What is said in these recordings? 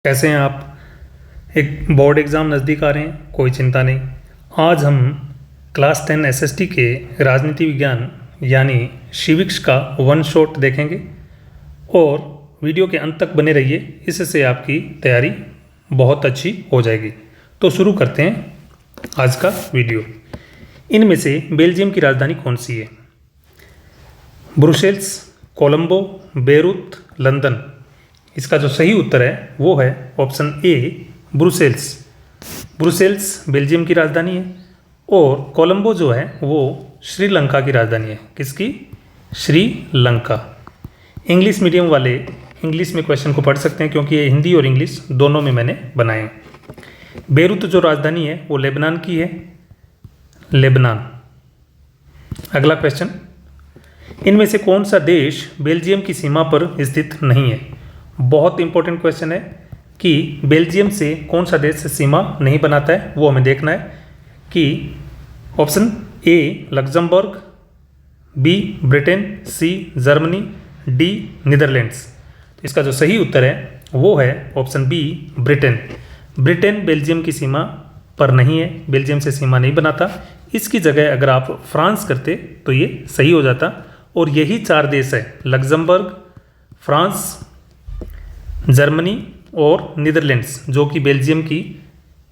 कैसे हैं आप। एक बोर्ड एग्ज़ाम नज़दीक आ रहे हैं, कोई चिंता नहीं। आज हम क्लास 10 एसएसटी के राजनीति विज्ञान यानी सिविक्स का वन शॉट देखेंगे और वीडियो के अंत तक बने रहिए, इससे आपकी तैयारी बहुत अच्छी हो जाएगी। तो शुरू करते हैं आज का वीडियो। इनमें से बेल्जियम की राजधानी कौन सी है? Brussels, Colombo, Beirut, London. इसका जो सही उत्तर है वो है option A Brussels. Brussels Belgium की राजधानी है और कोलंबो जो है वो श्रीलंका की राजधानी है। किसकी? श्रीलंका। इंग्लिश मीडियम वाले इंग्लिश में क्वेश्चन को पढ़ सकते हैं क्योंकि ये हिंदी और इंग्लिश दोनों में मैंने बनाए हैं। बेरूत जो राजधानी है वो लेबनान की है, लेबनान। अगला क्वेश्चन, इनमें से कौन सा देश बेल्जियम की सीमा पर स्थित नहीं है? बहुत इंपॉर्टेंट क्वेश्चन है कि बेल्जियम से कौन सा देश सीमा नहीं बनाता है, वो हमें देखना है कि option A Luxembourg, B Britain, C Germany, D Netherlands. तो इसका जो सही उत्तर है वो है option B Britain. Britain Belgium की सीमा पर नहीं है, बेल्जियम से सीमा नहीं बनाता। इसकी जगह अगर आप फ्रांस करते तो ये सही हो जाता। और यही चार देश है, लग्जमबर्ग, फ्रांस, जर्मनी और नीदरलैंड्स, जो कि बेल्जियम की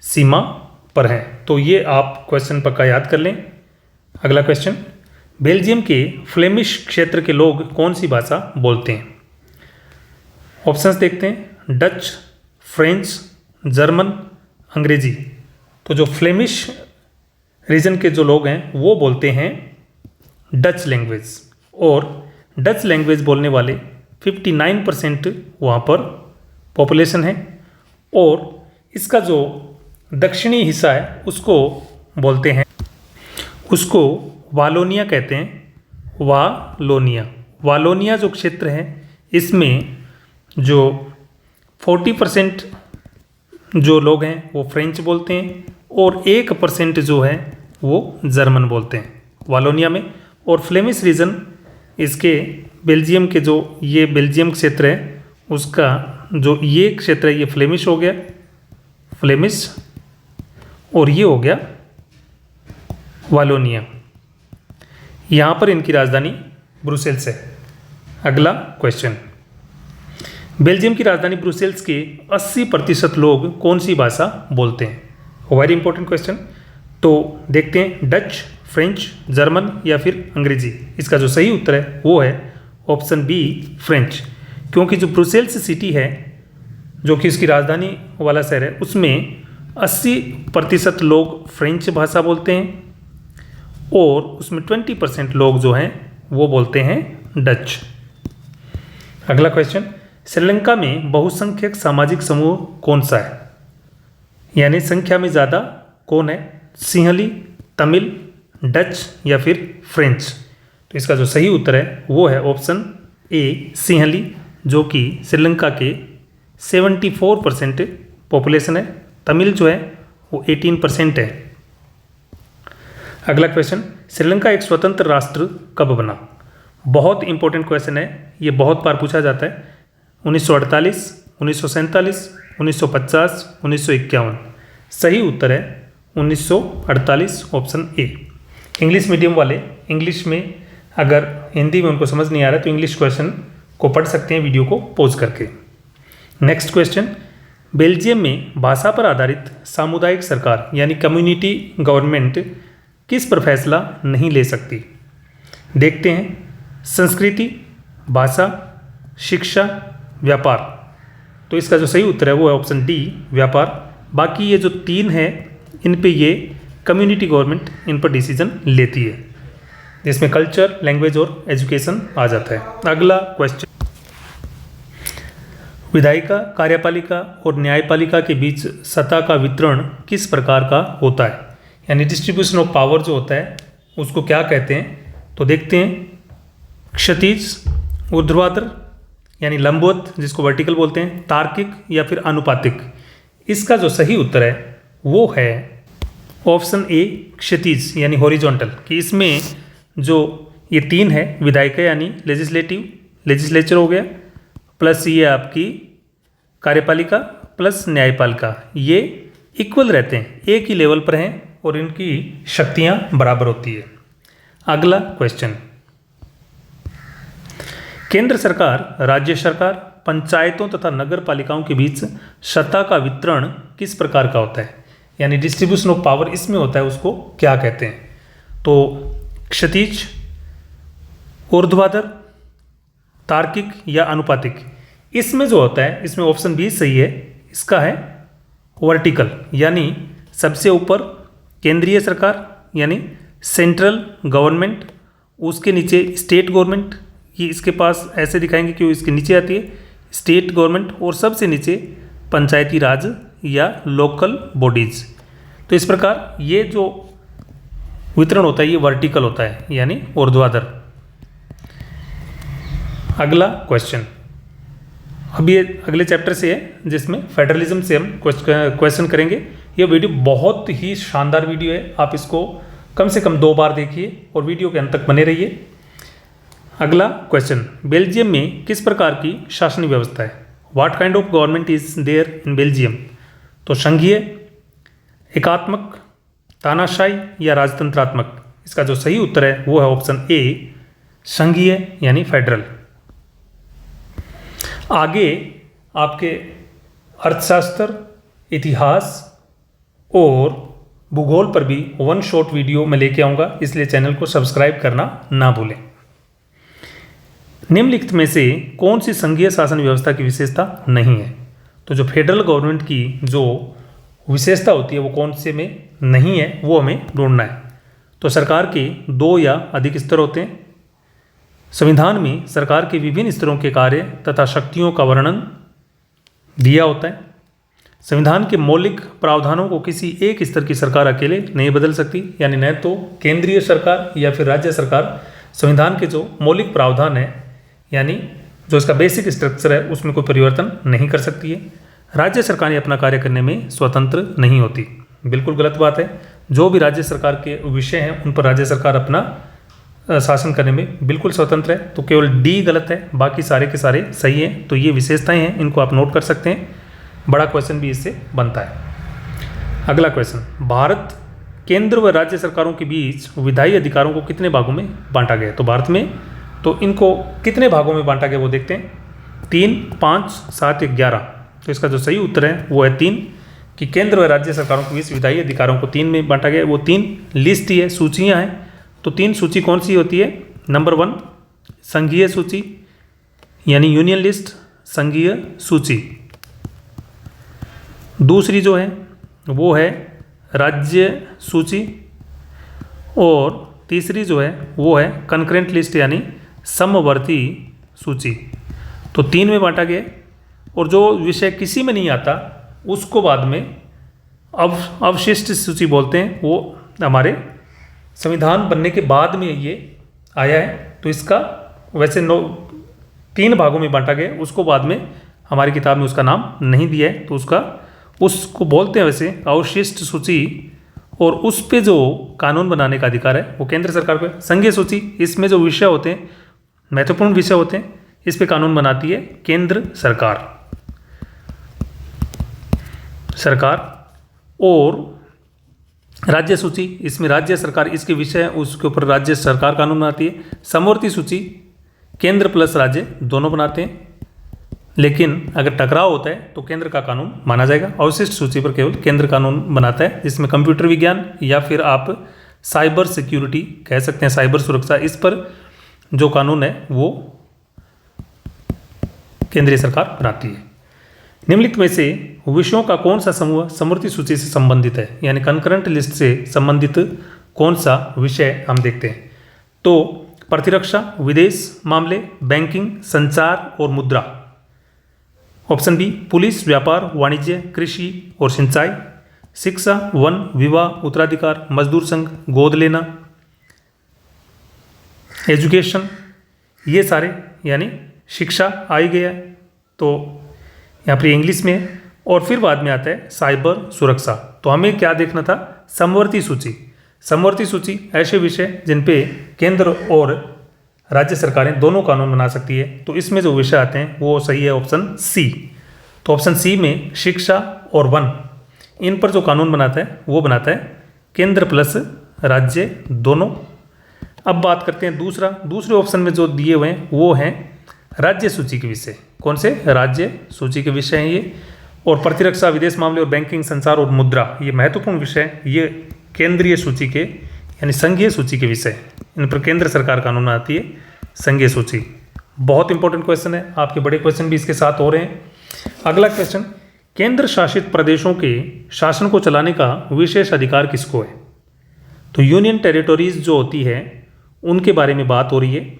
सीमा पर हैं। तो ये आप क्वेश्चन पक्का याद कर लें। अगला क्वेश्चन, बेल्जियम के फ्लेमिश क्षेत्र के लोग कौन सी भाषा बोलते हैं? ऑप्शंस देखते हैं, डच, फ्रेंच, जर्मन, अंग्रेजी। तो जो फ्लेमिश रीजन के जो लोग हैं वो बोलते हैं डच लैंग्वेज, और डच लैंग्वेज बोलने वाले 59% वहाँ पर पॉपुलेशन है। और इसका जो दक्षिणी हिस्सा है उसको बोलते हैं, उसको वालोनिया कहते हैं। वालोनिया, वालोनिया जो क्षेत्र है इसमें जो 40% जो लोग हैं वो फ्रेंच बोलते हैं और 1% जो है वो जर्मन बोलते हैं वालोनिया में। और फ्लेमिश रीजन इसके बेल्जियम के जो ये बेल्जियम क्षेत्र है उसका जो ये क्षेत्र है ये फ्लेमिश हो गया, फ्लेमिश, और ये हो गया वालोनिया। यहाँ पर इनकी राजधानी ब्रुसेल्स है। अगला क्वेश्चन, बेल्जियम की राजधानी ब्रुसेल्स के 80% लोग कौन सी भाषा बोलते हैं? Very important question. तो देखते हैं, डच, फ्रेंच, जर्मन या फिर अंग्रेजी। इसका जो सही उत्तर है वो है ऑप्शन बी फ्रेंच, क्योंकि जो ब्रुसेल्स सिटी है जो कि इसकी राजधानी वाला शहर है उसमें 80% लोग फ्रेंच भाषा बोलते हैं और उसमें 20% लोग जो हैं वो बोलते हैं डच। अगला क्वेश्चन, श्रीलंका में बहुसंख्यक सामाजिक समूह कौन सा है? यानी संख्या में ज़्यादा कौन है? सिंहली, तमिल, डच या फिर फ्रेंच। तो इसका जो सही उत्तर है वो है ऑप्शन ए सिंहली, जो कि श्रीलंका के 74% पॉपुलेशन है। तमिल जो है वो 18% है। अगला क्वेश्चन, श्रीलंका एक स्वतंत्र राष्ट्र कब बना? बहुत इंपॉर्टेंट क्वेश्चन है, ये बहुत बार पूछा जाता है। 1948, 1947, 1950, 1951। सही उत्तर है 1948, ऑप्शन ए। इंग्लिश मीडियम वाले इंग्लिश में, अगर हिंदी में उनको समझ नहीं आ रहा तो इंग्लिश क्वेश्चन को पढ़ सकते हैं वीडियो को पॉज करके। नेक्स्ट क्वेश्चन, बेल्जियम में भाषा पर आधारित सामुदायिक सरकार यानी कम्युनिटी गवर्नमेंट किस पर फैसला नहीं ले सकती? देखते हैं, संस्कृति, भाषा, शिक्षा, व्यापार। तो इसका जो सही उत्तर है वो है ऑप्शन डी व्यापार। बाकी ये जो तीन है इन पे ये कम्युनिटी गवर्नमेंट इन पर डिसीजन लेती है, जिसमें कल्चर, लैंग्वेज और एजुकेशन आ जाता है। अगला क्वेश्चन, विधायिका, कार्यपालिका और न्यायपालिका के बीच सत्ता का वितरण किस प्रकार का होता है? यानी डिस्ट्रीब्यूशन ऑफ पावर जो होता है उसको क्या कहते हैं? तो देखते हैं, क्षैतिज, ऊर्ध्वाधर यानी लंबवत जिसको वर्टिकल बोलते हैं, तार्किक या फिर अनुपातिक। इसका जो सही उत्तर है वो है ऑप्शन ए क्षैतिज यानी हॉरिजॉन्टल, कि इसमें जो ये तीन है, विधायिका यानी लेजिस्लेटिव, लेजिस्लेचर हो गया, प्लस ये आपकी कार्यपालिका, प्लस न्यायपालिका ये इक्वल रहते हैं, एक ही लेवल पर हैं और इनकी शक्तियां बराबर होती है। अगला क्वेश्चन, केंद्र सरकार, राज्य सरकार, पंचायतों तथा नगर पालिकाओं के बीच सत्ता का वितरण किस प्रकार का होता है, यानी डिस्ट्रीब्यूशन ऑफ पावर इसमें होता है, उसको क्या कहते हैं? तो क्षैतिज, ऊर्ध्वाधर, तार्किक या अनुपातिक। इसमें जो होता है, इसमें ऑप्शन बी सही है, इसका है वर्टिकल, यानी सबसे ऊपर केंद्रीय सरकार यानी सेंट्रल गवर्नमेंट, उसके नीचे स्टेट गवर्नमेंट, ये इसके पास ऐसे दिखाएंगे कि वो इसके नीचे आती है स्टेट गवर्नमेंट, और सबसे नीचे पंचायती राज या लोकल बॉडीज। तो इस प्रकार ये जो वितरण होता है ये वर्टिकल होता है, यानी ऊर्ध्वाधर। अगला क्वेश्चन, अब ये अगले चैप्टर से है जिसमें फेडरलिज्म से हम क्वेश्चन करेंगे। ये वीडियो बहुत ही शानदार वीडियो है, आप इसको कम से कम 2 बार देखिए और वीडियो के अंत तक बने रहिए। अगला क्वेश्चन, बेल्जियम में किस प्रकार की शासन व्यवस्था है? What kind of government is there in Belgium? तो संघीय, एकात्मक, तानाशाही या राजतंत्रात्मक? इसका जो सही उत्तर है वो है ऑप्शन ए, संघीय यानी फेडरल। आगे आपके अर्थशास्त्र, इतिहास और भूगोल पर भी 1 शॉर्ट वीडियो मैं लेके आऊँगा, इसलिए चैनल को सब्सक्राइब करना ना भूलें। निम्नलिखित में से कौन सी संघीय शासन व्यवस्था की विशेषता नहीं है? तो जो फेडरल गवर्नमेंट की जो विशेषता होती है वो कौन से में नहीं है, वो हमें ढूंढना है। तो सरकार के 2 या अधिक स्तर होते हैं। संविधान में सरकार के विभिन्न स्तरों के कार्य तथा शक्तियों का वर्णन दिया होता है। संविधान के मौलिक प्रावधानों को किसी एक स्तर की सरकार अकेले नहीं बदल सकती, यानी न तो केंद्रीय सरकार या फिर राज्य सरकार संविधान के जो मौलिक प्रावधान है, यानी जो इसका बेसिक स्ट्रक्चर है, उसमें कोई परिवर्तन नहीं कर सकती है। राज्य सरकारें अपना कार्य करने में स्वतंत्र नहीं होती, बिल्कुल गलत बात है। जो भी राज्य सरकार के विषय हैं उन पर राज्य सरकार अपना शासन करने में बिल्कुल स्वतंत्र है। तो केवल डी गलत है, बाकी सारे के सारे सही हैं। तो ये विशेषताएं हैं, इनको आप नोट कर सकते हैं। बड़ा क्वेश्चन भी इससे बनता है। अगला क्वेश्चन, भारत केंद्र व राज्य सरकारों के बीच विधायी अधिकारों को कितने भागों में बांटा गया? तो भारत में तो इनको कितने भागों में बांटा गया वो देखते हैं, 3, 5, 7, 11। तो इसका जो सही उत्तर है वो है 3, कि केंद्र व राज्य सरकारों के बीच विधायी अधिकारों को 3 में बांटा गया। वो 3 लिस्ट ही है, सूचियाँ हैं। तो 3 सूची कौन सी होती है? नंबर 1 संघीय सूची यानी यूनियन लिस्ट, संघीय सूची। दूसरी जो है वो है राज्य सूची, और तीसरी जो है वो है कंकरेंट लिस्ट यानी समवर्ती सूची। तो 3 में बांटा गया, और जो विषय किसी में नहीं आता उसको बाद में अवशिष्ट सूची बोलते हैं। वो हमारे संविधान बनने के बाद में ये आया है। तो इसका वैसे 3 भागों में बांटा गया, उसको बाद में हमारी किताब में उसका नाम नहीं दिया है, तो उसको बोलते हैं वैसे अवशिष्ट सूची। और उस पे जो कानून बनाने का अधिकार है वो केंद्र सरकार को है। संघीय सूची, इसमें जो विषय होते हैं, महत्वपूर्ण विषय होते हैं, इस पे कानून बनाती है केंद्र सरकार। और राज्य सूची, इसमें राज्य सरकार इसके विषय है, उसके ऊपर राज्य सरकार कानून बनाती है। समवर्ती सूची केंद्र प्लस राज्य दोनों बनाते हैं, लेकिन अगर टकराव होता है तो केंद्र का कानून माना जाएगा। अवशिष्ट सूची पर केवल केंद्र कानून बनाता है, जिसमें कंप्यूटर विज्ञान या फिर आप साइबर सिक्योरिटी कह सकते हैं, साइबर सुरक्षा, इस पर जो कानून है वो केंद्रीय सरकार बनाती है। निम्नलिखित में से विषयों का कौन सा समूह समवर्ती सूची से संबंधित है, यानी कंकरेंट लिस्ट से संबंधित कौन सा विषय हम देखते हैं? तो प्रतिरक्षा, विदेश मामले, बैंकिंग, संचार और मुद्रा। ऑप्शन बी पुलिस, व्यापार, वाणिज्य, कृषि और सिंचाई, शिक्षा, वन, विवाह, उत्तराधिकार, मजदूर संघ, गोद लेना, एजुकेशन, ये सारे यानी शिक्षा आ ही गया। तो यहाँ पर इंग्लिश में है, और फिर बाद में आता है साइबर सुरक्षा। तो हमें क्या देखना था? समवर्ती सूची। समवर्ती सूची ऐसे विषय जिन पे केंद्र और राज्य सरकारें दोनों कानून बना सकती है। तो इसमें जो विषय आते हैं वो सही है ऑप्शन सी। तो ऑप्शन सी में शिक्षा और वन, इन पर जो कानून बनाता है वो बनाता है केंद्र प्लस राज्य दोनों। अब बात करते हैं दूसरे ऑप्शन में जो दिए हुए हैं वो हैं राज्य सूची के विषय। कौन से? राज्य सूची के विषय हैं ये। और प्रतिरक्षा, विदेश मामले और बैंकिंग, संचार और मुद्रा, ये महत्वपूर्ण विषय हैं। ये केंद्रीय सूची के यानी संघीय सूची के विषय, इन पर केंद्र सरकार कानून बनाती है, संघीय सूची। बहुत इंपॉर्टेंट क्वेश्चन है, आपके बड़े क्वेश्चन भी इसके साथ हो रहे हैं। अगला क्वेश्चन, केंद्र शासित प्रदेशों के शासन को चलाने का विशेष अधिकार किसको है? तो यूनियन टेरिटोरीज जो होती है उनके बारे में बात हो रही है।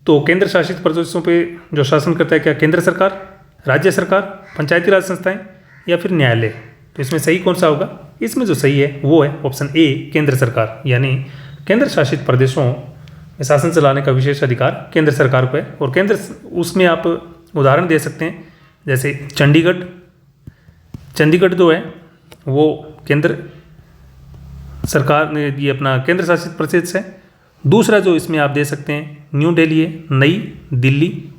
तो केंद्र शासित प्रदेशों पे जो शासन करता है क्या केंद्र सरकार, राज्य सरकार, पंचायती राज संस्थाएं या फिर न्यायालय? तो इसमें सही कौन सा होगा? इसमें जो सही है वो है ऑप्शन ए केंद्र सरकार, यानी केंद्र शासित प्रदेशों में शासन चलाने का विशेष अधिकार केंद्र सरकार को है। और केंद्र उसमें आप उदाहरण दे सकते हैं, जैसे चंडीगढ़ जो है वो केंद्र सरकार ने ये अपना केंद्र शासित प्रदेश है। दूसरा जो इसमें आप दे सकते हैं न्यू दिल्ली है, नई दिल्ली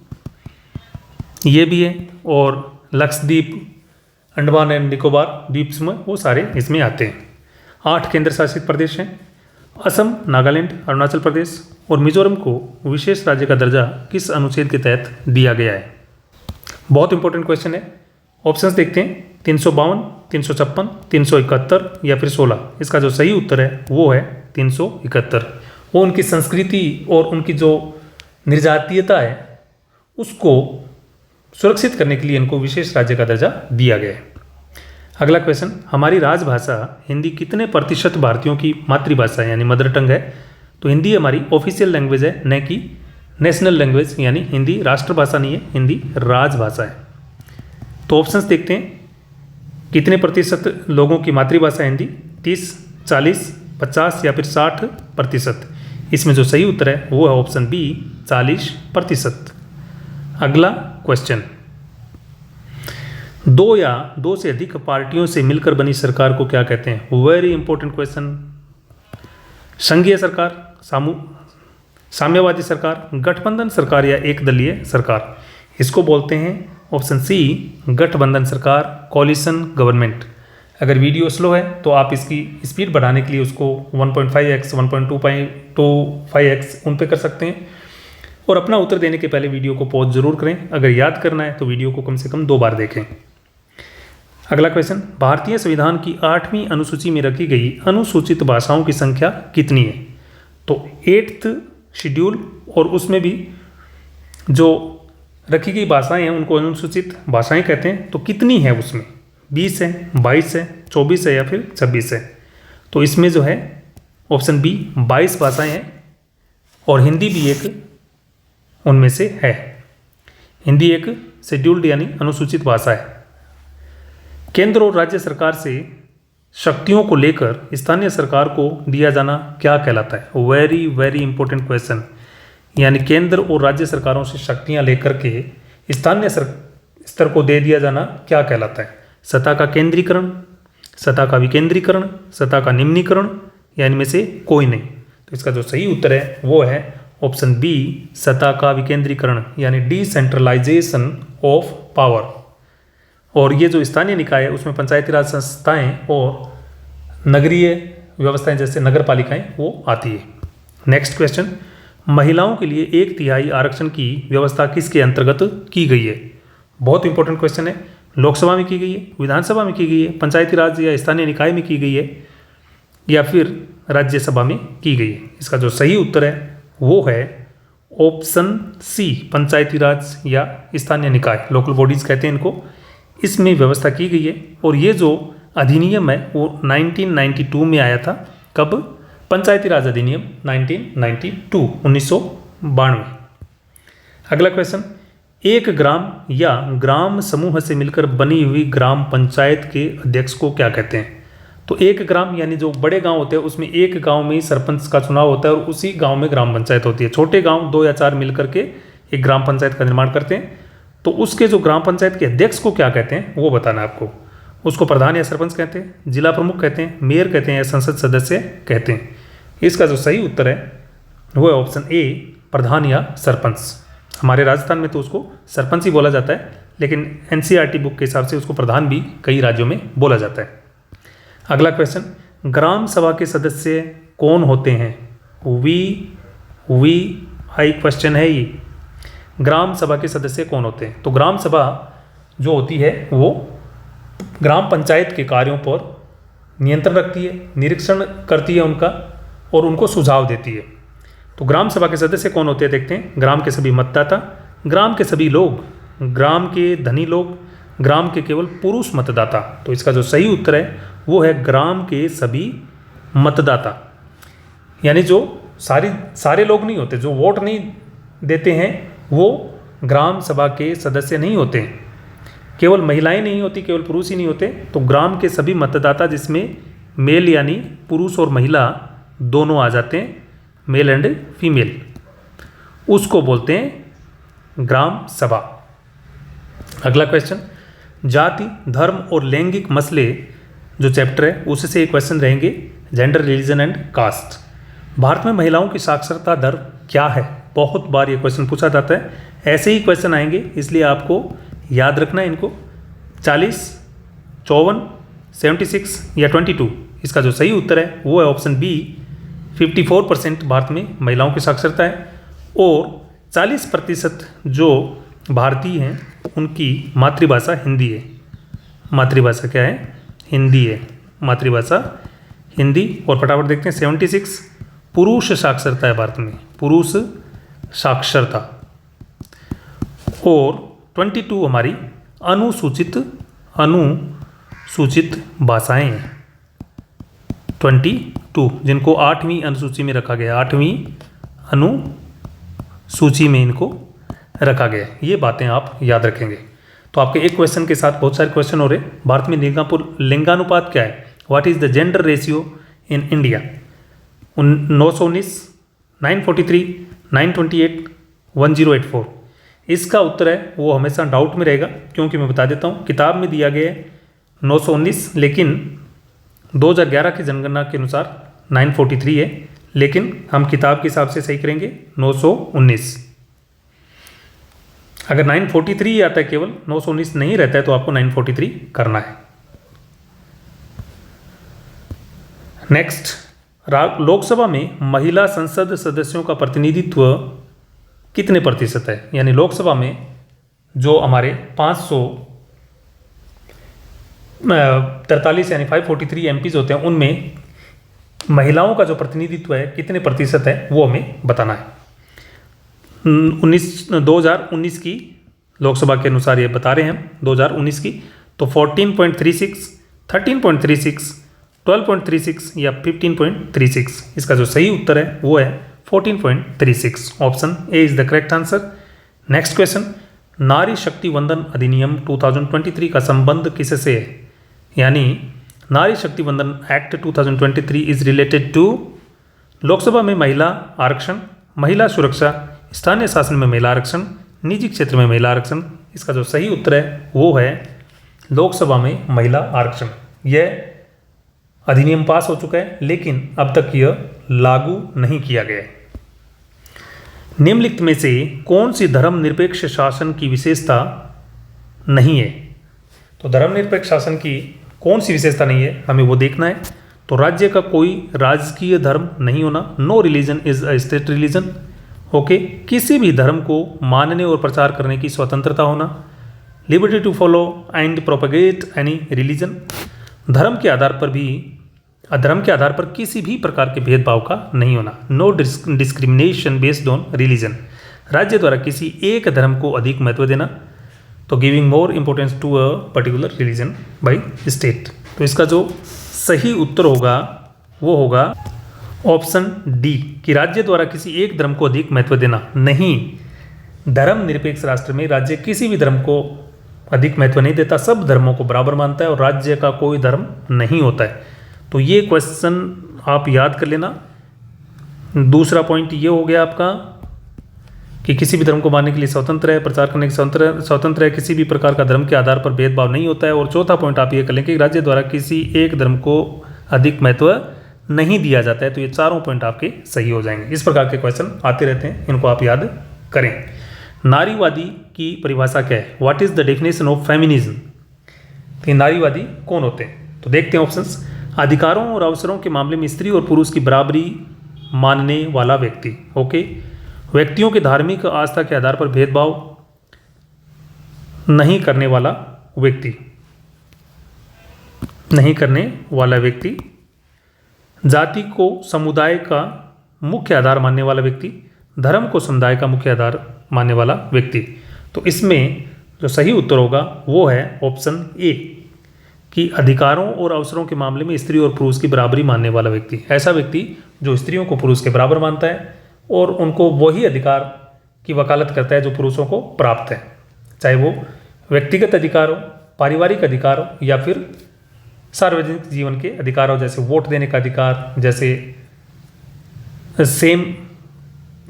ये भी है। और लक्षद्वीप, अंडमान एंड निकोबार द्वीप समूह, वो सारे इसमें आते हैं। 8 केंद्र शासित प्रदेश हैं। असम, नागालैंड, अरुणाचल प्रदेश और मिजोरम को विशेष राज्य का दर्जा किस अनुच्छेद के तहत दिया गया है? बहुत इंपॉर्टेंट क्वेश्चन है। ऑप्शंस देखते हैं, 352, 356, 371 या फिर 16। इसका जो सही उत्तर है वो है 371। वो उनकी संस्कृति और उनकी जो निर्जातीयता है उसको सुरक्षित करने के लिए इनको विशेष राज्य का दर्जा दिया गया है। अगला क्वेश्चन, हमारी राजभाषा हिंदी कितने प्रतिशत भारतीयों की मातृभाषा है यानी मदर टंग है? तो हिंदी हमारी ऑफिशियल लैंग्वेज है, न कि नेशनल लैंग्वेज, यानी हिंदी राष्ट्रभाषा नहीं है, हिंदी राजभाषा है। तो ऑप्शंस देखते हैं, कितने प्रतिशत लोगों की मातृभाषा है हिंदी? 30, 40, 50 या फिर 60%। इसमें जो सही उत्तर है वो है ऑप्शन बी 40%। अगला क्वेश्चन, 2 या 2 से अधिक पार्टियों से मिलकर बनी सरकार को क्या कहते हैं? Very important question. संघीय सरकार, साम्यवादी सरकार, गठबंधन सरकार या एक दलीय सरकार? इसको बोलते हैं ऑप्शन सी गठबंधन सरकार, कॉलिशन गवर्नमेंट। अगर वीडियो स्लो है तो आप इसकी स्पीड बढ़ाने के लिए उसको 1.5x, 1.25x उन पे कर सकते हैं। और अपना उत्तर देने के पहले वीडियो को पॉज जरूर करें। अगर याद करना है तो वीडियो को कम से कम 2 बार देखें। अगला क्वेश्चन, भारतीय संविधान की 8वीं अनुसूची में रखी गई अनुसूचित भाषाओं की संख्या कितनी है? तो 8th शेड्यूल और उसमें भी जो रखी गई भाषाएं हैं उनको अनुसूचित भाषाएं कहते हैं। तो कितनी है उसमें? 20 है, 22 है, 24 है या फिर 26 है? तो इसमें जो है ऑप्शन बी 22 भाषाएं हैं और हिंदी भी एक उनमें से है। हिंदी एक शेड्यूल्ड यानी अनुसूचित भाषा है। केंद्र और राज्य सरकार से शक्तियों को लेकर स्थानीय सरकार को दिया जाना क्या कहलाता है? Very very important question. यानी केंद्र और राज्य सरकारों से शक्तियां लेकर के स्थानीय स्तर को दे दिया जाना क्या कहलाता है? सत्ता का केंद्रीकरण, सत्ता का विकेंद्रीकरण, सत्ता का निम्नीकरण या इनमें से कोई नहीं? तो इसका जो सही उत्तर है वो है ऑप्शन बी सत्ता का विकेंद्रीकरण यानी डिसेंट्रलाइजेशन ऑफ पावर। और ये जो स्थानीय निकाय है उसमें पंचायती राज संस्थाएं और नगरीय व्यवस्थाएं जैसे नगर पालिकाएं वो आती है। नेक्स्ट क्वेश्चन, महिलाओं के लिए 1/3 आरक्षण की व्यवस्था किसके अंतर्गत की गई है? बहुत इंपॉर्टेंट क्वेश्चन है। लोकसभा में की गई है, विधानसभा में की गई है, पंचायती राज या स्थानीय निकाय में की गई है या फिर राज्यसभा में की गई है? इसका जो सही उत्तर है वो है ऑप्शन सी पंचायती राज या स्थानीय निकाय, लोकल बॉडीज कहते हैं इनको, इसमें व्यवस्था की गई है। और ये जो अधिनियम है वो 1992 में आया था। कब? पंचायती राज अधिनियम 1992। अगला क्वेश्चन, एक ग्राम या ग्राम समूह से मिलकर बनी हुई ग्राम पंचायत के अध्यक्ष को क्या कहते हैं? तो एक ग्राम यानी जो बड़े गांव होते हैं उसमें एक गांव में ही सरपंच का चुनाव होता है और उसी गांव में ग्राम पंचायत होती है। छोटे गांव 2 या 4 मिलकर के एक ग्राम पंचायत का निर्माण करते हैं। तो उसके जो ग्राम पंचायत के अध्यक्ष को क्या कहते हैं वो बताना है आपको। उसको प्रधान या सरपंच कहते हैं, जिला प्रमुख कहते हैं, मेयर कहते हैं या संसद सदस्य कहते हैं? इसका जो सही उत्तर है वो है ऑप्शन ए प्रधान या सरपंच। हमारे राजस्थान में तो उसको सरपंच ही बोला जाता है, लेकिन एनसीईआरटी बुक के हिसाब से उसको प्रधान भी कई राज्यों में बोला जाता है। अगला क्वेश्चन, ग्राम सभा के सदस्य कौन होते हैं? वी हाई क्वेश्चन है ये। ग्राम सभा के सदस्य कौन होते हैं? तो ग्राम सभा जो होती है वो ग्राम पंचायत के कार्यों पर नियंत्रण रखती है, निरीक्षण करती है उनका और उनको सुझाव देती है। तो ग्राम सभा के सदस्य कौन होते हैं देखते हैं। ग्राम के सभी मतदाता, ग्राम के सभी लोग, ग्राम के धनी लोग, ग्राम के केवल पुरुष मतदाता। तो इसका जो सही उत्तर है वो है ग्राम के सभी मतदाता, यानी जो सारे लोग नहीं होते, जो वोट नहीं देते हैं वो ग्राम सभा के सदस्य नहीं होते हैं। केवल महिलाएं नहीं होती, केवल पुरुष ही नहीं होते। तो ग्राम के सभी मतदाता जिसमें मेल यानी पुरुष और महिला दोनों आ जाते हैं, मेल एंड फीमेल, उसको बोलते हैं ग्राम सभा। अगला क्वेश्चन, जाति, धर्म और लैंगिक मसले जो चैप्टर है उससे एक क्वेश्चन रहेंगे, gender, religion and caste. Bharat में महिलाओं की साक्षरता दर क्या है? बहुत बार ये क्वेश्चन पूछा जाता है, ऐसे ही क्वेश्चन आएंगे, इसलिए आपको याद रखना है इनको। 40, 54, 76 या 22। इसका जो सही उत्तर है वो है ऑप्शन बी, 54% भारत में महिलाओं की साक्षरता है और 40% जो भारतीय हैं उनकी मातृभाषा हिंदी है। मातृभाषा क्या है? हिंदी है, मातृभाषा हिंदी। और फटाफट देखते हैं, 76 पुरुष साक्षरता है भारत में, पुरुष साक्षरता। और 22 हमारी अनुसूचित भाषाएं हैं। 22 जिनको 8वीं अनुसूची में रखा गया, 8वीं अनुसूची में इनको रखा गया। ये बातें आप याद रखेंगे। तो आपके एक क्वेश्चन के साथ बहुत सारे क्वेश्चन हो रहे। भारत में लिंगानुपात क्या है? What is the gender ratio in India? 919, 943, 928, 1084। इसका उत्तर है वो हमेशा डाउट में रहेगा, क्योंकि मैं बता देता हूँ किताब में दिया गया है 919, लेकिन 2011 की जनगणना के अनुसार 943 है, लेकिन हम किताब के हिसाब से सही करेंगे 919। अगर 943 आता है केवल, 919 नहीं रहता है, तो आपको 943 करना है। नेक्स्ट, लोकसभा में महिला संसद सदस्यों का प्रतिनिधित्व कितने प्रतिशत है? यानी लोकसभा में जो हमारे 543 यानी 543 एमपीज होते हैं, उनमें महिलाओं का जो प्रतिनिधित्व है कितने प्रतिशत है वो हमें बताना है। 2019 की लोकसभा के अनुसार ये बता रहे हैं हम, 2019 की। तो 14.36, 13.36, 12.36 या 15.36। इसका जो सही उत्तर है वो है 14.36। Option A is the correct answer. Next question, नारी शक्ति वंदन अधिनियम 2023 का संबंध किससे है? यानी नारी शक्ति वंदन act 2023 is related to Lok Sabha में महिला आरक्षण, महिला सुरक्षा, स्थानीय शासन में महिला आरक्षण, निजी क्षेत्र में महिला आरक्षण। इसका जो सही उत्तर है वो है लोकसभा में महिला आरक्षण। यह अधिनियम पास हो चुका है, लेकिन अब तक यह लागू नहीं किया गया है। निम्नलिखित में से कौन सी धर्मनिरपेक्ष शासन की विशेषता नहीं है? तो धर्मनिरपेक्ष शासन की कौन सी विशेषता नहीं है, हमें वो देखना है। तो राज्य का कोई राजकीय धर्म नहीं होना, no religion is a state religion. Okay, किसी भी धर्म को मानने और प्रचार करने की स्वतंत्रता होना, liberty to follow and propagate any religion. धर्म के आधार पर किसी भी प्रकार के भेदभाव का नहीं होना, no discrimination based on religion. राज्य द्वारा किसी एक धर्म को अधिक महत्व देना, तो giving more importance to a particular religion by state. तो इसका जो सही उत्तर होगा वो होगा ऑप्शन डी, कि राज्य द्वारा किसी एक धर्म को अधिक महत्व देना। नहीं, धर्मनिरपेक्ष राष्ट्र में राज्य किसी भी धर्म को अधिक महत्व नहीं देता, सब धर्मों को बराबर मानता है और राज्य का कोई धर्म नहीं होता है। तो ये क्वेश्चन आप याद कर लेना। दूसरा पॉइंट ये हो गया आपका कि किसी भी धर्म को मानने के लिए स्वतंत्र है, प्रचार करने के स्वतंत्र है, किसी भी प्रकार का धर्म के आधार पर भेदभाव नहीं होता है। और चौथा पॉइंट आप ये कर लें कि राज्य द्वारा किसी एक धर्म को अधिक महत्व नहीं दिया जाता है। तो ये चारों पॉइंट आपके सही हो जाएंगे। इस प्रकार के क्वेश्चन आते रहते हैं, इनको आप याद करें। नारीवादी की परिभाषा क्या है? What is the definition of feminism? तो नारीवादी कौन होते हैं? तो देखते हैं ऑप्शंस। अधिकारों और अवसरों के मामले में स्त्री और पुरुष की बराबरी मानने वाला व्यक्ति। ओके। व्यक्तियों के धार्मिक आस्था के आधार पर भेदभाव नहीं करने वाला व्यक्ति। नहीं करने वाला व्यक्ति। जाति को समुदाय का मुख्य आधार मानने वाला व्यक्ति। धर्म को समुदाय का मुख्य आधार मानने वाला व्यक्ति। तो इसमें जो सही उत्तर होगा वो है ऑप्शन ए कि अधिकारों और अवसरों के मामले में स्त्री और पुरुष की बराबरी मानने वाला व्यक्ति। ऐसा व्यक्ति जो स्त्रियों को पुरुष के बराबर मानता है और उनको वही अधिकार की वकालत करता है जो पुरुषों को प्राप्त है, चाहे वो व्यक्तिगत अधिकार हो, पारिवारिक अधिकार हो या फिर सार्वजनिक जीवन के अधिकार हो, जैसे वोट देने का अधिकार, जैसे same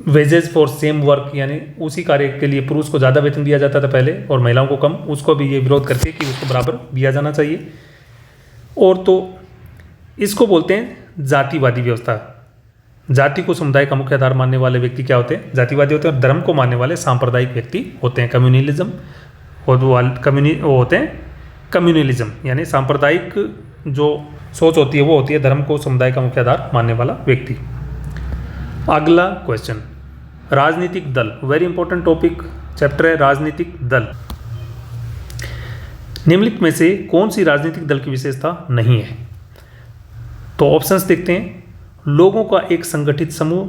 wages for same work, यानी उसी कार्य के लिए पुरुष को ज़्यादा वेतन दिया जाता था पहले और महिलाओं को कम, उसको भी ये विरोध करके कि उसको बराबर दिया जाना चाहिए। और तो इसको बोलते हैं जातिवादी व्यवस्था। जाति को समुदाय का मुख्य आधार मानने वाले व्यक्ति क्या होते हैं? जातिवादी होते हैं। और धर्म को मानने वाले सांप्रदायिक व्यक्ति होते हैं, कम्युनलिज्म। और वो होते हैं कम्युनलिज्म, यानी सांप्रदायिक जो सोच होती है वो होती है धर्म को समुदाय का मुख्य आधार मानने वाला व्यक्ति। अगला क्वेश्चन, राजनीतिक दल। वेरी इंपॉर्टेंट टॉपिक चैप्टर है राजनीतिक दल। निम्नलिखित में से कौन सी राजनीतिक दल की विशेषता नहीं है? तो ऑप्शंस देखते हैं। लोगों का एक संगठित समूह,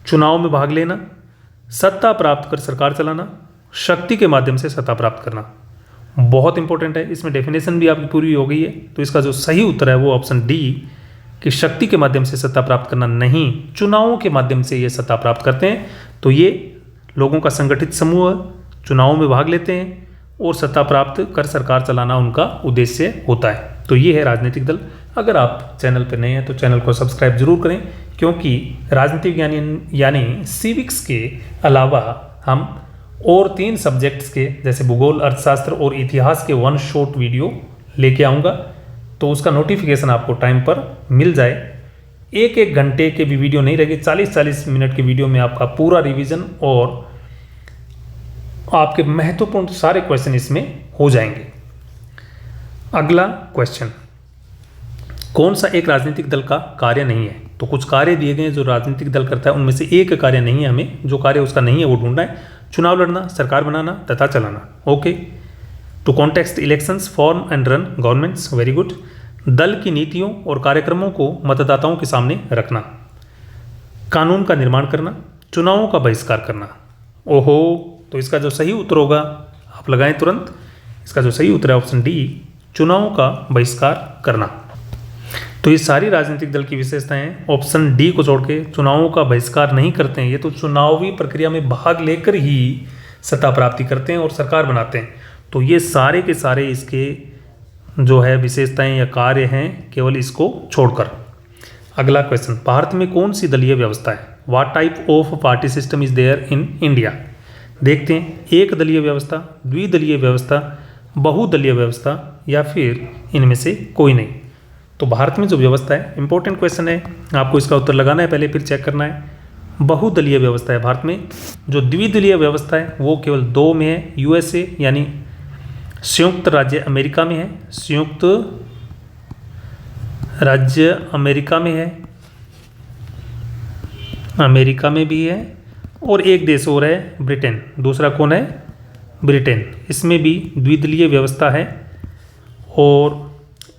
चुनाव में भाग लेना, सत्ता प्राप्त कर सरकार चलाना, शक्ति के माध्यम से सत्ता प्राप्त करना। बहुत इंपॉर्टेंट है, इसमें डेफिनेशन भी आपकी पूरी हो गई है। तो इसका जो सही उत्तर है वो ऑप्शन डी कि शक्ति के माध्यम से सत्ता प्राप्त करना नहीं, चुनावों के माध्यम से ये सत्ता प्राप्त करते हैं। तो ये लोगों का संगठित समूह चुनावों में भाग लेते हैं और सत्ता प्राप्त कर सरकार चलाना उनका उद्देश्य होता है। तो ये है राजनीतिक दल। अगर आप चैनल पर नए हैं तो चैनल को सब्सक्राइब जरूर करें, क्योंकि राजनीतिक यानी सिविक्स के अलावा हम और 3 सब्जेक्ट्स के जैसे भूगोल, अर्थशास्त्र और इतिहास के 1 शॉर्ट वीडियो लेके आऊँगा। तो उसका नोटिफिकेशन आपको टाइम पर मिल जाए। 1-1 घंटे के भी वीडियो नहीं रहेगी, 40-40 मिनट के वीडियो में आपका पूरा रिवीजन और आपके महत्वपूर्ण सारे क्वेश्चन इसमें हो जाएंगे। अगला क्वेश्चन, कौन सा एक राजनीतिक दल का कार्य नहीं है? तो कुछ कार्य दिए गए हैं जो राजनीतिक दल करता है, उनमें से एक कार्य नहीं है। हमें जो कार्य उसका नहीं है वो ढूंढना है। चुनाव लड़ना, सरकार बनाना तथा चलाना। Okay. To contest elections, form and run governments. Very good. दल की नीतियों और कार्यक्रमों को मतदाताओं के सामने रखना, कानून का निर्माण करना, चुनावों का बहिष्कार करना। ओहो, तो इसका जो सही उत्तर होगा आप लगाएं तुरंत। इसका जो सही उत्तर है ऑप्शन डी, चुनावों का बहिष्कार करना। तो ये सारी राजनीतिक दल की विशेषताएं ऑप्शन डी को छोड़ के चुनावों का बहिष्कार नहीं करते हैं। ये तो चुनावी प्रक्रिया में भाग लेकर ही सत्ता प्राप्ति करते हैं और सरकार बनाते हैं। तो ये सारे के सारे इसके जो है विशेषताएं या कार्य हैं, केवल इसको छोड़कर। अगला क्वेश्चन, भारत में कौन सी दलीय व्यवस्था है? What type of party system is there in India? देखते हैं, एक दलीय व्यवस्था, द्विदलीय व्यवस्था, बहुदलीय व्यवस्था या फिर इनमें से कोई नहीं। तो भारत में जो व्यवस्था है, इंपॉर्टेंट क्वेश्चन है, आपको इसका उत्तर लगाना है पहले, फिर चेक करना है। बहुदलीय व्यवस्था है भारत में। जो द्विदलीय व्यवस्था है वो केवल 2 में है। यूएसए यानी संयुक्त राज्य अमेरिका में है, संयुक्त राज्य अमेरिका में है, अमेरिका में भी है, और एक देश और है ब्रिटेन। दूसरा कौन है? ब्रिटेन। इसमें भी द्विदलीय व्यवस्था है। और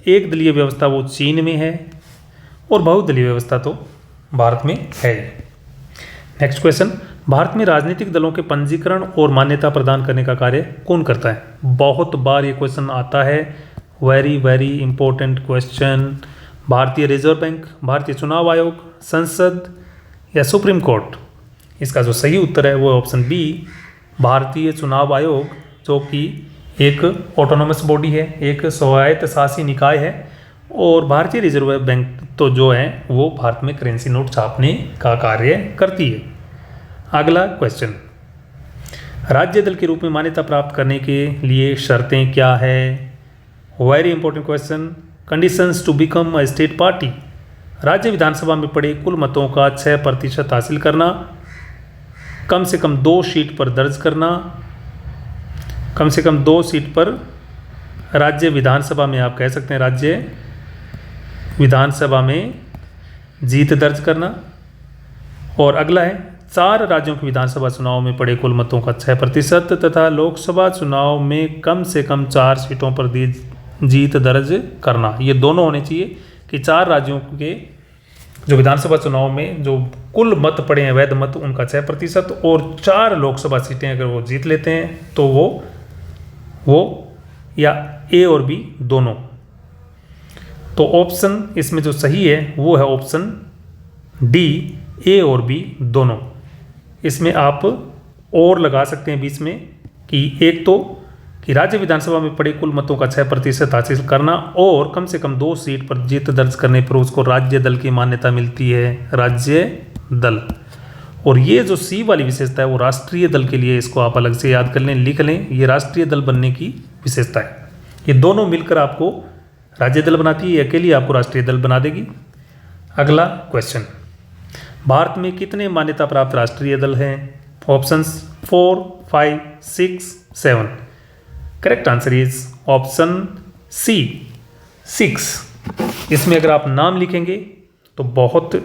एक दलीय व्यवस्था वो चीन में है और बहुदलीय व्यवस्था तो भारत में है। नेक्स्ट क्वेश्चन, भारत में राजनीतिक दलों के पंजीकरण और मान्यता प्रदान करने का कार्य कौन करता है? बहुत बार ये क्वेश्चन आता है, वेरी वेरी इंपॉर्टेंट क्वेश्चन। भारतीय रिजर्व बैंक, भारतीय चुनाव आयोग, संसद या सुप्रीम कोर्ट? इसका जो सही उत्तर है वो ऑप्शन बी, भारतीय चुनाव आयोग, जो कि एक ऑटोनोमस बॉडी है, एक स्वायत्त शासी निकाय है। और भारतीय रिजर्व बैंक तो जो है वो भारत में करेंसी नोट छापने का कार्य करती है। अगला क्वेश्चन, राज्य दल के रूप में मान्यता प्राप्त करने के लिए शर्तें क्या है? Very important question. Conditions to become a state party, राज्य विधानसभा में पड़े कुल मतों का 6% हासिल करना, कम से कम 2 सीट पर दर्ज करना, कम से कम 2 सीट पर राज्य विधानसभा में, आप कह सकते हैं राज्य विधानसभा में जीत दर्ज करना। और अगला है 4 राज्यों के विधानसभा चुनाव में पड़े कुल मतों का 6% तथा लोकसभा चुनाव में कम से कम 4 सीटों पर जीत दर्ज करना। ये दोनों होने चाहिए कि 4 राज्यों के जो विधानसभा चुनाव में जो कुल मत पड़े हैं वैध मत उनका 6% और 4 लोकसभा सीटें अगर वो जीत लेते हैं तो वो या ए और बी दोनों। तो ऑप्शन इसमें जो सही है वो है ऑप्शन डी, ए और बी दोनों। इसमें आप और लगा सकते हैं बीच में कि एक तो कि राज्य विधानसभा में पड़े कुल मतों का 6% हासिल करना और कम से कम 2 सीट पर जीत दर्ज करने पर उसको राज्य दल की मान्यता मिलती है, राज्य दल। और ये जो सी वाली विशेषता है वो राष्ट्रीय दल के लिए, इसको आप अलग से याद कर लें, लिख लें, ये राष्ट्रीय दल बनने की विशेषता है। ये दोनों मिलकर आपको राज्य दल बनाती है, ये अकेली आपको राष्ट्रीय दल बना देगी। अगला क्वेश्चन, भारत में कितने मान्यता प्राप्त राष्ट्रीय दल हैं? Options 4, 5, 6, 7। Correct answer is option C, 6। इसमें अगर आप नाम लिखेंगे तो बहुत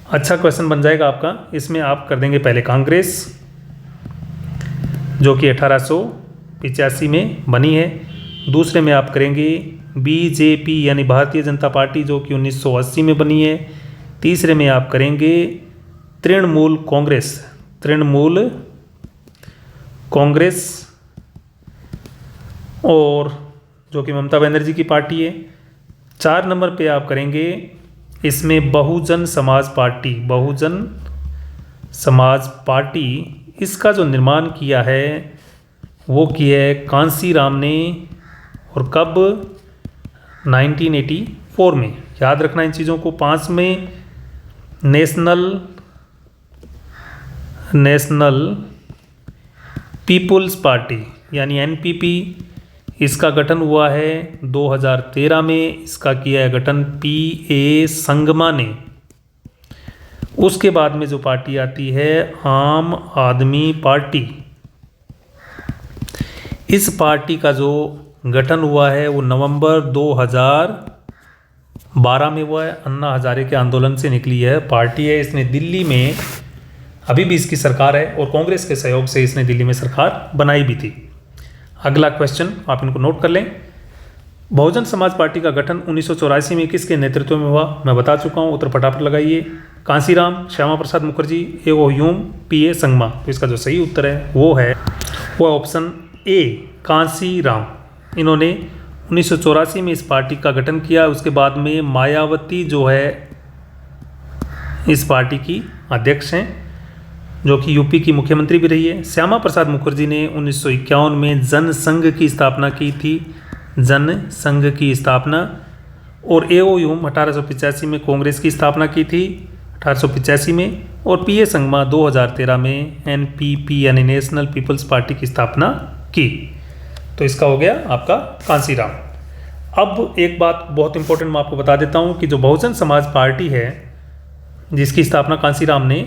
अच्छा क्वेश्चन बन जाएगा आपका। इसमें आप कर देंगे पहले कांग्रेस जो कि 1885 में बनी है, दूसरे में आप करेंगे बीजेपी यानी भारतीय जनता पार्टी जो कि 1980 में बनी है, तीसरे में आप करेंगे तृणमूल कांग्रेस, तृणमूल कांग्रेस और जो कि ममता बनर्जी की पार्टी है, 4 नंबर पे आप करेंगे इसमें बहुजन समाज पार्टी, बहुजन समाज पार्टी। इसका जो निर्माण किया है वो किया है कांसी राम ने, और कब? 1984 में। याद रखना इन चीज़ों को। 5 में नेशनल पीपुल्स पार्टी यानी एनपीपी, इसका गठन हुआ है 2013 में। इसका किया है गठन पीए संगमा ने। उसके बाद में जो पार्टी आती है आम आदमी पार्टी। इस पार्टी का जो गठन हुआ है वो नवंबर 2012 में हुआ है। अन्ना हजारे के आंदोलन से निकली है पार्टी है। इसने दिल्ली में, अभी भी इसकी सरकार है और कांग्रेस के सहयोग से इसने दिल्ली में सरकार बनाई भी थी। अगला क्वेश्चन आप इनको नोट कर लें। बहुजन समाज पार्टी का गठन 1984 में किसके नेतृत्व में हुआ? मैं बता चुका हूँ, उत्तर फटाफट लगाइए। Kanshiram, Shyama Prasad Mukherjee, A O. Hume, P A. Sangma. तो इसका जो सही उत्तर है वो ऑप्शन ए, कांसीराम। इन्होंने 1984 में इस पार्टी का गठन किया। उसके बाद में मायावती जो है इस पार्टी की अध्यक्ष हैं, जो कि यूपी की मुख्यमंत्री भी रही है। श्यामा प्रसाद मुखर्जी ने 1951 में जनसंघ की स्थापना की थी, जनसंघ की स्थापना। और ए.ओ. ह्यूम 1885 में कांग्रेस की स्थापना की थी, 1885 में। और पी.ए. संगमा 2013 में एनपीपी यानी नेशनल पीपल्स पार्टी की स्थापना की। तो इसका हो गया आपका कांसीराम। अब एक बात बहुत इंपॉर्टेंट मैं आपको बता देता हूँ कि जो बहुजन समाज पार्टी है जिसकी स्थापना कांसीराम ने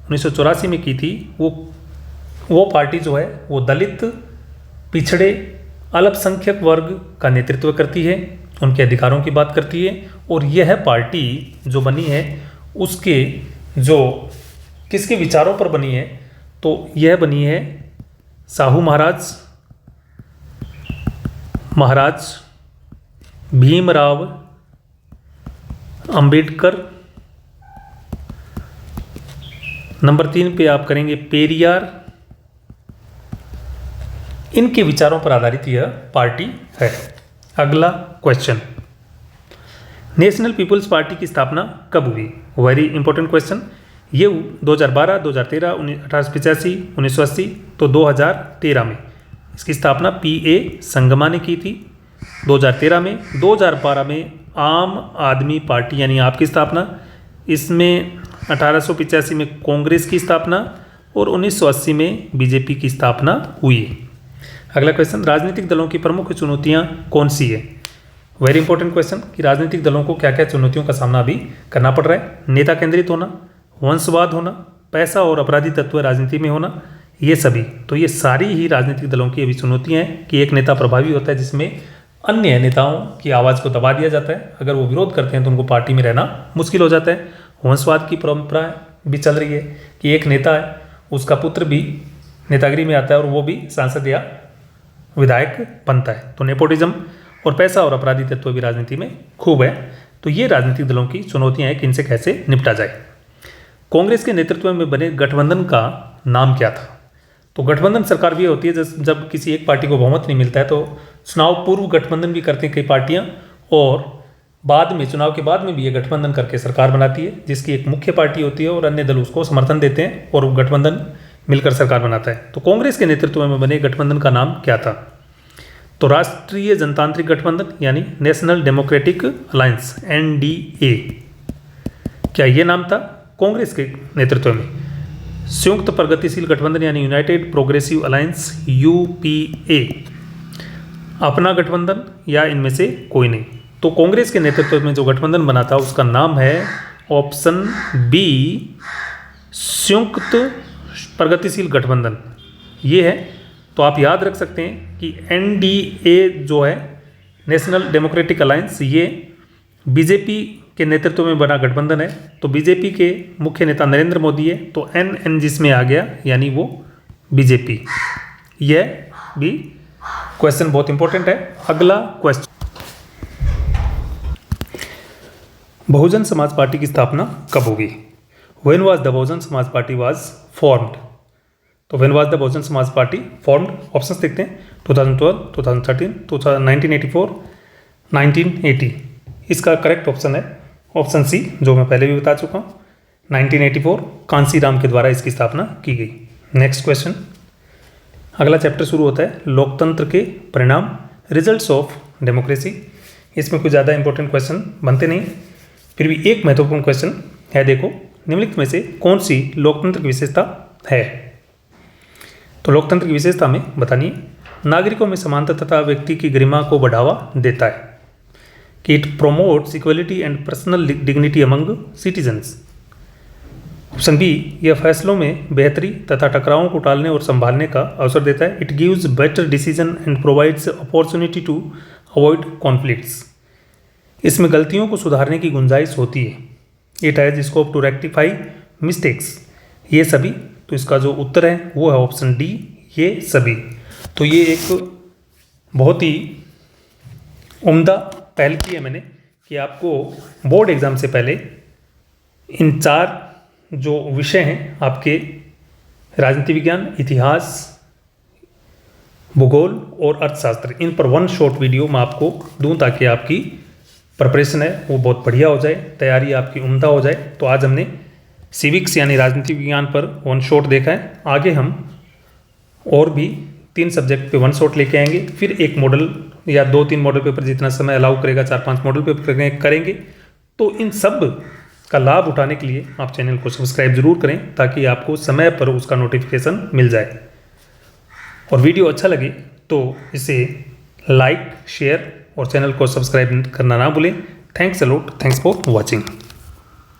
1984 में की थी, वो पार्टी जो है वो दलित, पिछड़े, अल्पसंख्यक वर्ग का नेतृत्व करती है, उनके अधिकारों की बात करती है। और यह पार्टी जो बनी है उसके जो किसके विचारों पर बनी है? तो यह बनी है साहू महाराज भीमराव अंबेडकर। नंबर 3 पे आप करेंगे पेरियार। इनके विचारों पर आधारित यह पार्टी है। अगला क्वेश्चन, नेशनल पीपुल्स पार्टी की स्थापना कब हुई? Very important question. ये 2012, 2013, 1885, 1980। तो 2013 में इसकी स्थापना पी.ए. संगमा ने की थी 2013 में। 2012 में आम आदमी पार्टी यानी आपकी स्थापना। इसमें 1885 में कांग्रेस की स्थापना और 1980 में बीजेपी की स्थापना हुई। अगला क्वेश्चन, राजनीतिक दलों की प्रमुख चुनौतियां कौन सी है? वेरी इंपॉर्टेंट क्वेश्चन कि राजनीतिक दलों को क्या क्या चुनौतियों का सामना अभी करना पड़ रहा है। नेता केंद्रित होना, वंशवाद होना, पैसा और अपराधी तत्व राजनीति में होना, ये सभी। तो ये सारी ही राजनीतिक दलों की अभी चुनौतियाँ हैं कि एक नेता प्रभावी होता है जिसमें अन्य नेताओं की आवाज़ को दबा दिया जाता है। अगर वो विरोध करते हैं तो उनको पार्टी में रहना मुश्किल हो जाता है। वंशवाद की परंपरा भी चल रही है कि एक नेता है, उसका पुत्र भी नेतागिरी में आता है और वो भी सांसद या विधायक बनता है। तो नेपोटिज्म और पैसा और अपराधी तत्व भी राजनीति में खूब है। तो ये राजनीतिक दलों की चुनौतियाँ हैं कि इनसे कैसे निपटा जाए। कांग्रेस के नेतृत्व में बने गठबंधन का नाम क्या था? तो गठबंधन सरकार भी होती है जब किसी एक पार्टी को बहुमत नहीं मिलता है तो चुनाव पूर्व गठबंधन भी करती हैं कई पार्टियां, और बाद में चुनाव के बाद में भी ये गठबंधन करके सरकार बनाती है, जिसकी एक मुख्य पार्टी होती है और अन्य दल उसको समर्थन देते हैं और गठबंधन मिलकर सरकार बनाता है। तो कांग्रेस के नेतृत्व में बने गठबंधन का नाम क्या था? तो राष्ट्रीय जनतांत्रिक गठबंधन यानी नेशनल डेमोक्रेटिक अलायंस, NDA, क्या ये नाम था कांग्रेस के नेतृत्व में? संयुक्त प्रगतिशील गठबंधन यानी यूनाइटेड प्रोग्रेसिव अलायंस, UPA, अपना गठबंधन या इनमें से कोई नहीं। तो कांग्रेस के नेतृत्व में जो गठबंधन बना था उसका नाम है ऑप्शन बी, संयुक्त प्रगतिशील गठबंधन, ये है। तो आप याद रख सकते हैं कि NDA जो है नेशनल डेमोक्रेटिक अलायंस, ये बीजेपी के नेतृत्व में बना गठबंधन है। तो बीजेपी के मुख्य नेता नरेंद्र मोदी है, तो NN जिसमें आ गया यानी वो बीजेपी। यह भी क्वेश्चन बहुत इंपॉर्टेंट है। अगला क्वेश्चन, बहुजन समाज पार्टी की स्थापना कब होगी? When was the Bahujan Samaj party was formed? तो when was the Bahujan Samaj party formed? Options देखते हैं, 2012, 2013, 1984, 1980। इसका करेक्ट ऑप्शन है ऑप्शन सी, जो मैं पहले भी बता चुका हूँ, 1984 कांसी राम के द्वारा इसकी स्थापना की गई। नेक्स्ट क्वेश्चन, अगला चैप्टर शुरू होता है लोकतंत्र के परिणाम, रिजल्ट्स ऑफ डेमोक्रेसी। इसमें कुछ ज़्यादा इंपॉर्टेंट क्वेश्चन बनते नहीं, फिर भी एक महत्वपूर्ण क्वेश्चन है। देखो, निम्नलिखित में से कौन सी लोकतंत्र की विशेषता है? तो लोकतंत्र की विशेषता में बतानी है, नागरिकों में समानता तथा व्यक्ति की गरिमा को बढ़ावा देता है, कि it promotes equality and personal dignity among citizens. Option B, यह फैसलों में बेहतरी तथा टकरावों को टालने और संभालने का अवसर देता है, it gives better decision and provides opportunity to avoid conflicts. इसमें गलतियों को सुधारने की गुंजाइश होती है, it has scope to rectify mistakes. ये सभी, तो इसका जो उत्तर है वो है ऑप्शन डी, ये सभी। तो ये एक बहुत ही उम्दा पहल की है मैंने कि आपको बोर्ड एग्जाम से पहले इन 4 जो विषय हैं आपके, राजनीति विज्ञान, इतिहास, भूगोल और अर्थशास्त्र, इन पर 1 शॉर्ट वीडियो मैं आपको दूं ताकि आपकी प्रिपरेशन है वो बहुत बढ़िया हो जाए, तैयारी आपकी उम्दा हो जाए। तो आज हमने सिविक्स यानी राजनीति विज्ञान पर 1 शॉट देखा है। आगे हम और भी 3 सब्जेक्ट पे 1 शॉट लेके आएंगे, फिर एक मॉडल या 2-3 मॉडल पेपर जितना समय अलाउ करेगा, 4-5 मॉडल पेपर करेंगे। तो इन सब का लाभ उठाने के लिए आप चैनल को सब्सक्राइब जरूर करें ताकि आपको समय पर उसका नोटिफिकेशन मिल जाए। और वीडियो अच्छा लगे तो इसे लाइक, शेयर और चैनल को सब्सक्राइब करना ना भूलें। Thanks a lot, thanks for watching.